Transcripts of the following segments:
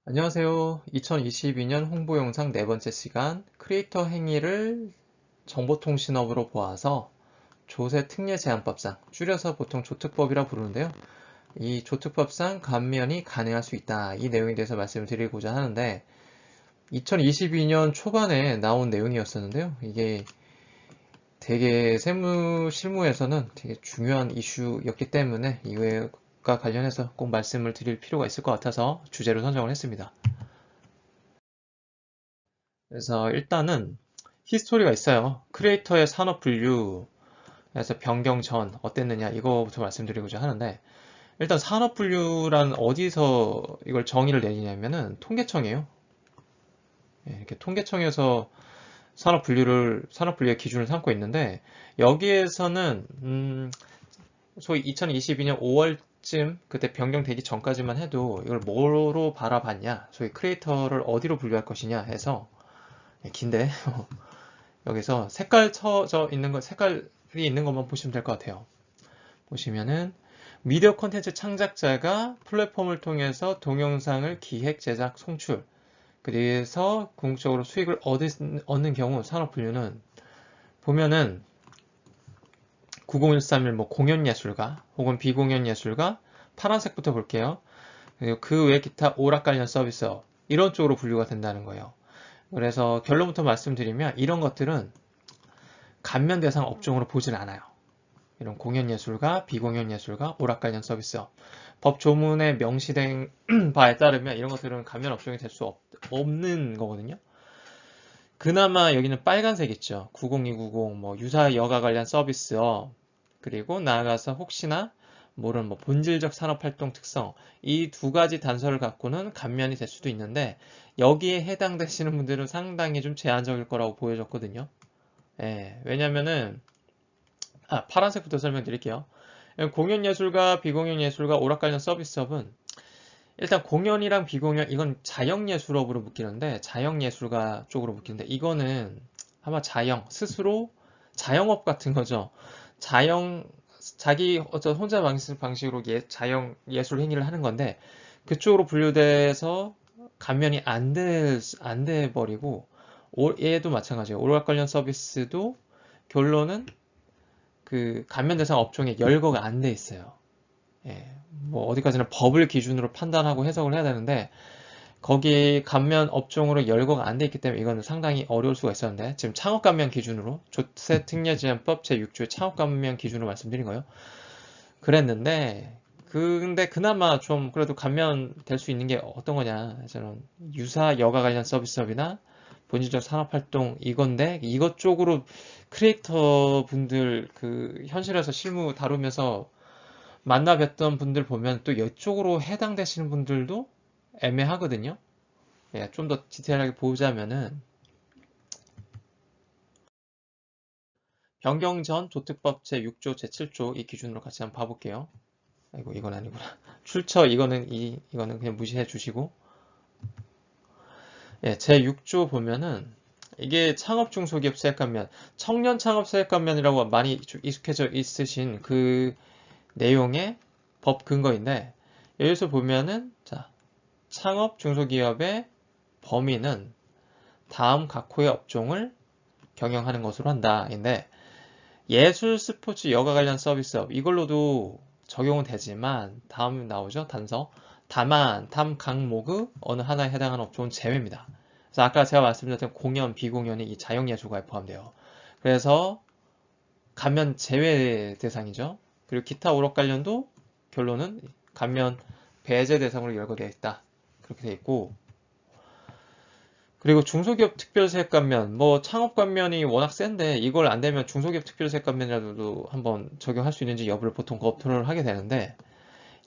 안녕하세요. 2022년 홍보 영상 네 번째 시간 크리에이터 행위를 정보통신업으로 보아서 조세 특례 제한법상, 줄여서 보통 조특법이라 부르는데요. 이 조특법상 감면이 가능할 수 있다. 이 내용에 대해서 말씀을 드리고자 하는데 2022년 초반에 나온 내용이었었는데요. 이게 되게 실무에서는 되게 중요한 이슈였기 때문에 이거와 관련해서 꼭 말씀을 드릴 필요가 있을 것 같아서 주제로 선정을 했습니다. 그래서 일단은 히스토리가 있어요. 크리에이터의 산업 분류에서 변경 전 어땠느냐 이거부터 말씀드리고자 하는데 일단 산업 분류란 어디서 이걸 정의를 내리냐면은 통계청이에요. 이렇게 통계청에서 산업 분류의 기준을 삼고 있는데 여기에서는 소위 2022년 5월쯤 그때 변경되기 전까지만 해도 이걸 뭐로 바라봤냐, 소위 크리에이터를 어디로 분류할 것이냐 해서 긴데 여기서 색깔 쳐져 있는 거, 색깔이 있는 것만 보시면 될 것 같아요. 보시면은 미디어 콘텐츠 창작자가 플랫폼을 통해서 동영상을 기획, 제작, 송출, 그래서 궁극적으로 수익을 얻는 경우 산업 분류는 보면은 90131 뭐 공연예술가 혹은 비공연예술가 파란색부터 볼게요. 그리고 그 외 기타 오락 관련 서비스업 이런 쪽으로 분류가 된다는 거예요. 그래서 결론부터 말씀드리면 이런 것들은 감면 대상 업종으로 보진 않아요. 이런 공연예술가, 비공연예술가, 오락 관련 서비스업. 법 조문에 명시된 바에 따르면 이런 것들은 감면 업종이 될 수 없는 거거든요. 그나마 여기는 빨간색 있죠. 90290, 뭐 유사 여가 관련 서비스업, 그리고 나아가서 혹시나 모르는 뭐 본질적 산업활동 특성, 이 두 가지 단서를 갖고는 감면이 될 수도 있는데 여기에 해당되시는 분들은 상당히 좀 제한적일 거라고 보여졌거든요. 예, 왜냐면은 파란색부터 설명드릴게요. 공연예술가, 비공연예술가, 오락 관련 서비스업은 일단 공연이랑 비공연 이건 자영예술업으로 묶이는데 자영예술가 쪽으로 묶이는데 이거는 아마 스스로 자영업 같은 거죠. 자영 자기 혼자 방식으로 자영 예술 행위를 하는 건데 그쪽으로 분류돼서 감면이 안 돼 버리고 얘도 마찬가지예요. 오락 관련 서비스도 결론은 그 감면 대상 업종에 열거가 안 돼 있어요. 예, 뭐 어디까지나 법을 기준으로 판단하고 해석을 해야 되는데 거기 감면 업종으로 열거가 안 돼 있기 때문에 이거는 상당히 어려울 수가 있었는데 지금 창업 감면 기준으로 조세특례제한법 제6조의 창업 감면 기준으로 말씀드린 거예요. 그랬는데 근데 그나마 좀 그래도 감면 될 수 있는 게 어떤 거냐, 저는 유사 여가 관련 서비스업이나 본질적 산업활동 이건데 이것 쪽으로 크리에이터 분들 그 현실에서 실무 다루면서 만나 뵀던 분들 보면 또 이쪽으로 해당되시는 분들도 애매하거든요. 예, 좀 더 디테일하게 보자면은 변경 전 조특법 제6조 제7조 이 기준으로 같이 한번 봐볼게요. 아이고 이건 아니구나. 출처 이거는 그냥 무시해 주시고, 예, 제6조 보면은 이게 창업 중소기업 세액감면, 청년 창업 세액감면이라고 많이 익숙해져 있으신 그 내용의 법 근거인데 여기서 보면은 자, 창업 중소기업의 범위는 다음 각호의 업종을 경영하는 것으로 한다인데 예술, 스포츠, 여가 관련 서비스업 이걸로도 적용은 되지만 다음 나오죠 단서. 다만 다음 각목의 어느 하나에 해당하는 업종은 제외입니다. 그래서 아까 제가 말씀드렸던 공연, 비공연이 이 자영예술가에 포함돼요. 그래서 감면 제외 대상이죠. 그리고 기타 오락 관련도 결론은 감면 배제 대상으로 열거되어 있다. 그렇게 되어 있고, 그리고 중소기업 특별세액 감면, 뭐 창업 감면이 워낙 센데 이걸 안 되면 중소기업 특별세액 감면이라도 한번 적용할 수 있는지 여부를 보통 검토를 하게 되는데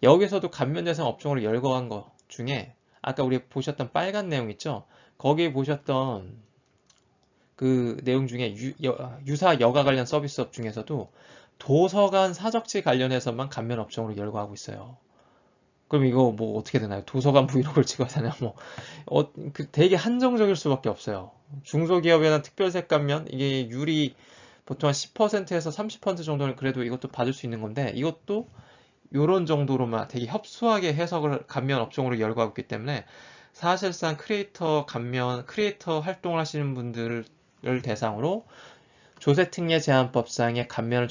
여기서도 감면 대상 업종으로 열거한 것 중에 아까 우리 보셨던 빨간 내용 있죠? 거기에 보셨던 그 내용 중에 유사 여가 관련 서비스업 중에서도 도서관 사적지 관련해서만 감면 업종으로 열거하고 있어요. 그럼 이거 뭐 어떻게 되나요? 도서관 브이로그를 찍어야 되나? 뭐 되게 한정적일 수밖에 없어요. 중소기업이나 특별세 감면 이게 보통 한 10%에서 30% 정도는 그래도 이것도 받을 수 있는 건데 이것도 이런 정도로만 되게 협소하게 해석을 감면 업종으로 열거하고 있기 때문에 사실상 크리에이터 활동을 하시는 분들을 대상으로 조세특례 제한법상의 감면을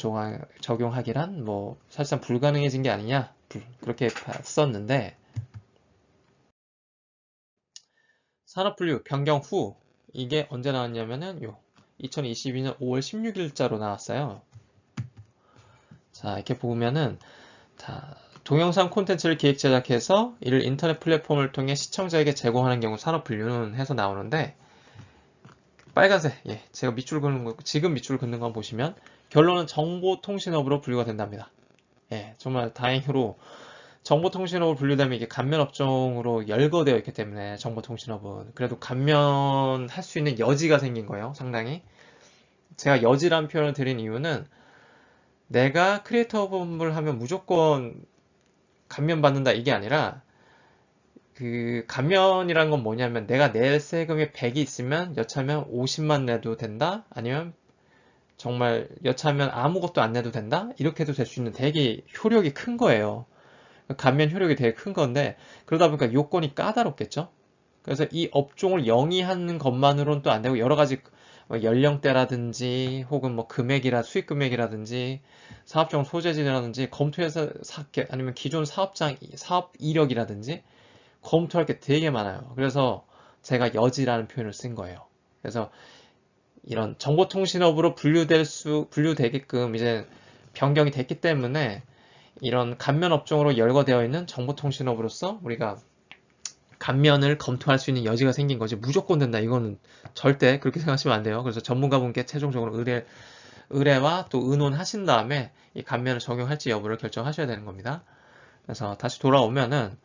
적용하기란 뭐 사실상 불가능해진 게 아니냐 그렇게 봤었는데, 산업분류 변경 후 이게 언제 나왔냐면은 2022년 5월 16일자로 나왔어요. 자, 이렇게 보면은 동영상 콘텐츠를 기획 제작해서 이를 인터넷 플랫폼을 통해 시청자에게 제공하는 경우 산업분류는 해서 나오는데, 빨간색, 제가 밑줄 긋는 거, 지금 밑줄 긋는 거 보시면 결론은 정보통신업으로 분류가 된답니다. 정말 다행히로 정보통신업으로 분류되면 이게 감면업종으로 열거되어 있기 때문에 정보통신업은 그래도 감면할 수 있는 여지가 생긴 거예요, 상당히. 제가 여지라는 표현을 드린 이유는 내가 크리에이터업을 하면 무조건 감면받는다 이게 아니라, 그 감면이라는 건 뭐냐면 내가 낼 세금이 100이 있으면 여차하면 50만 내도 된다, 아니면 정말 여차하면 아무것도 안 내도 된다, 이렇게 해도 될 수 있는 되게 효력이 큰 거예요. 감면 효력이 되게 큰 건데, 그러다 보니까 요건이 까다롭겠죠. 그래서 이 업종을 영위하는 것만으로는 또 안 되고, 여러 가지 연령대라든지 혹은 뭐 수익 금액이라든지 사업종 소재지라든지 검토해서 아니면 기존 사업 이력이라든지 검토할 게 되게 많아요. 그래서 제가 여지라는 표현을 쓴 거예요. 그래서 이런 정보통신업으로 분류되게끔 이제 변경이 됐기 때문에 이런 감면 업종으로 열거되어 있는 정보통신업으로서 우리가 감면을 검토할 수 있는 여지가 생긴 거지, 무조건 된다 이거는 절대 그렇게 생각하시면 안 돼요. 그래서 전문가분께 최종적으로 의뢰와 또 의논하신 다음에 이 감면을 적용할지 여부를 결정하셔야 되는 겁니다. 그래서 다시 돌아오면은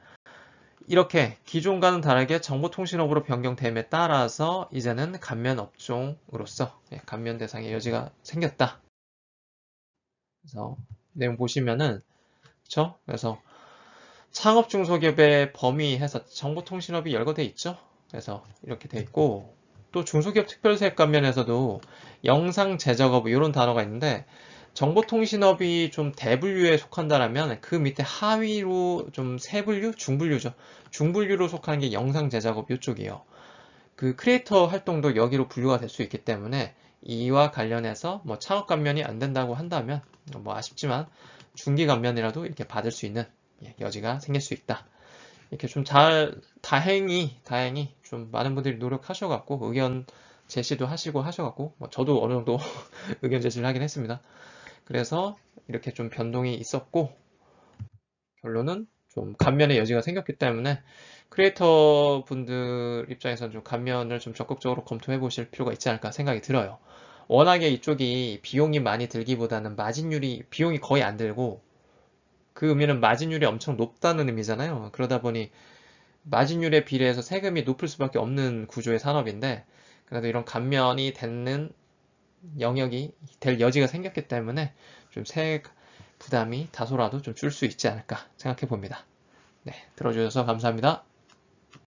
이렇게 기존과는 다르게 정보통신업으로 변경됨에 따라서 이제는 감면 업종으로서 감면 대상의 여지가 생겼다. 그래서 내용 보시면은, 그렇죠? 그래서 창업 중소기업의 범위 해서 정보통신업이 열거돼 있죠. 그래서 이렇게 돼 있고, 또 중소기업 특별세액 감면에서도 영상 제작업 이런 단어가 있는데, 정보통신업이 좀 대분류에 속한다라면 그 밑에 하위로 좀 세분류, 중분류죠. 중분류로 속하는 게 영상 제작업 이쪽이에요. 그 크리에이터 활동도 여기로 분류가 될 수 있기 때문에 이와 관련해서 뭐 창업 감면이 안 된다고 한다면 뭐 아쉽지만 중기 감면이라도 이렇게 받을 수 있는 여지가 생길 수 있다. 이렇게 좀 다행히 좀 많은 분들이 노력하셔갖고 의견 제시도 하셔갖고 뭐 저도 어느 정도 의견 제시를 하긴 했습니다. 그래서 이렇게 좀 변동이 있었고, 결론은 좀 감면의 여지가 생겼기 때문에 크리에이터 분들 입장에서는 좀 감면을 좀 적극적으로 검토해 보실 필요가 있지 않을까 생각이 들어요. 워낙에 이쪽이 비용이 많이 들기보다는 비용이 거의 안 들고, 그 의미는 마진율이 엄청 높다는 의미잖아요. 그러다 보니 마진율에 비례해서 세금이 높을 수밖에 없는 구조의 산업인데, 그래도 이런 감면이 되는 영역이 될 여지가 생겼기 때문에 좀 세액 부담이 다소라도 좀 줄 수 있지 않을까 생각해 봅니다. 네, 들어주셔서 감사합니다.